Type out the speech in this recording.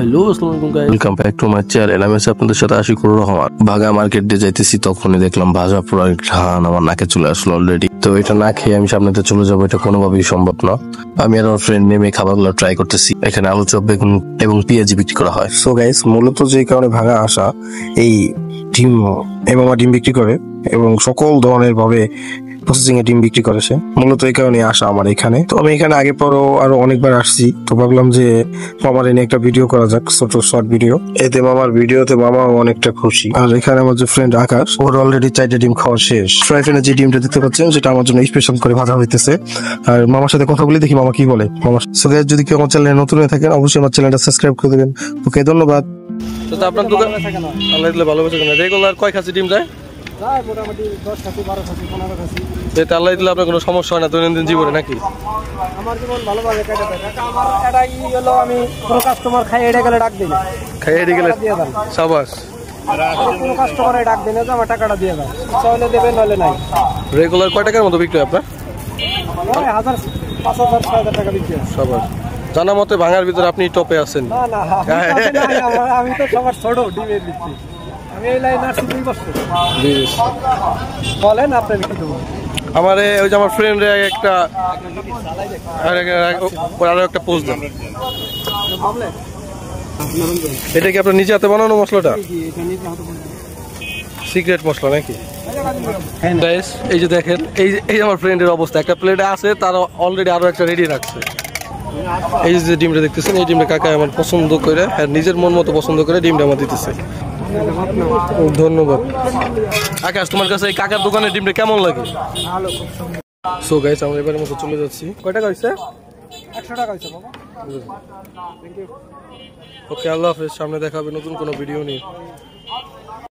Hello আসসালামু আলাইকুম guys, welcome back to my channel. আমি আছি আপনাদের সাথে আশিকুর রহমান। ভাগা মার্কেট দিয়ে যাইতেছি, তখনই দেখলাম ভাজা পোড়ার ঘ্রাণ আমার নাকে চলে আসলো অলরেডি। তো এটা না খেয়ে আমি সামনেতে চলে যাবো, এটা কোনোভাবেই সম্ভব না। আমি আর আমার ফ্রেন্ড নেমে খাবারগুলো ট্রাই করতেছি। এখানে আলু চপ, বেগুন এবং পেঁয়াজি বিক্রি করা হয়। সো গাইস, মূলত যে কারণে ভাগা আসা, এই ডিম এমামা ডিম বিক্রি করে এবং সকল ধরনের ভাবে প্রসেসিং এ ডিম বিক্রি করে সে, মূলত এই কারণে আসা আমার এখানে। তো আমি এখানে আগে পরও আরো অনেকবার আসছি, তো ভাবলাম যে মামার এনে একটা ভিডিও করা যাক, ছোট শর্ট ভিডিও। এতে মামার ভিডিওতে মামা অনেকটা খুশি। আর এখানে আমার যে ফ্রেন্ড আকাশ, ওর অলরেডি 4টা ডিম খাওয়া শেষ। ফ্রাই প্যানে যে ডিমটা দেখতে পাচ্ছেন, সেটা আমার জন্য স্পেশাল করে ভাজা হইতেছে। আর মামার সাথে কথা বলে দেখি মামা কি বলে। মামার সঙ্গে যদি কেউ আমার চ্যানেলে নতুন হয়ে থাকেন, অবশ্যই আমার চ্যানেলটা সাবস্ক্রাইব করে দেবেন। ওকে, ধন্যবাদ। তো আপনার দোকান আল্লাহ দিলে ভালোবাসে কেন রেগুলার কয় খাসি ডিম দেয়? মোটামুটি 10 খাসি 12 খাসি 15 খাসি। যেটা আল্লাহ দিলে আপনার কোনো সমস্যা হয় না দৈনন্দিন জীবনে নাকি? আমার জীবন ভালোভাবে কাটে যায় কাকা। আমার এটা হলো, আমি কোনো কাস্টমার খাই এটা গেলে ডাক দিই না, খাইয়ে দিয়ে গেলে দিয়ে দেন। সাবাস। কোনো কাস্টমারে ডাক দিই না যে আমার টাকাটা দিয়ে দেন, চাইলে দেবেন নাহলে নাই। রেগুলার কয় টাকার মতো বিক্রি হয় আপনার? 1000 5000 6000 টাকা বিক্রি হয়। সাবাস। জানা মতে ভাঙার ভিতরে আপনি টপে আছেন। না না, আমি তো সবার ছোট ডিমের দিচ্ছি। আমি এই লাইন আসছি 2 বছর। বলেন আপনি কি দেবো? আমার ওই যে আমার ফ্রেন্ড একটা আরো একটা পোস্ট দেন। এটা কি আপনার নিজে হাতে বানানো মশলাটা? সিক্রেট মশলা নাকি? গাইস, এই যে দেখেন, এই যে আমার ফ্রেন্ডের অবস্থা, একটা প্লেটে আছে, তার অলরেডি আরো একটা রেডি রাখছে। এই যে ডিমটা দেখতেছেন, এই ডিমটা কাকা আমার পছন্দ করে, হ্যাঁ নিজের মন মতো পছন্দ করে ডিমটা আমার দিতেছে। ধন্যবাদ। আকাশ, তোমার কাছে এই কাকার দোকানের ডিমটা কেমন লাগে? সো গাইস, আমরা এবারের মতো চলে যাচ্ছি। কয় টাকা হয়েছে? 100 টাকা হয়েছে বাবা। ওকে, আল্লাহ হাফেজ। সামনে দেখা হবে নতুন কোনো ভিডিও নিয়ে।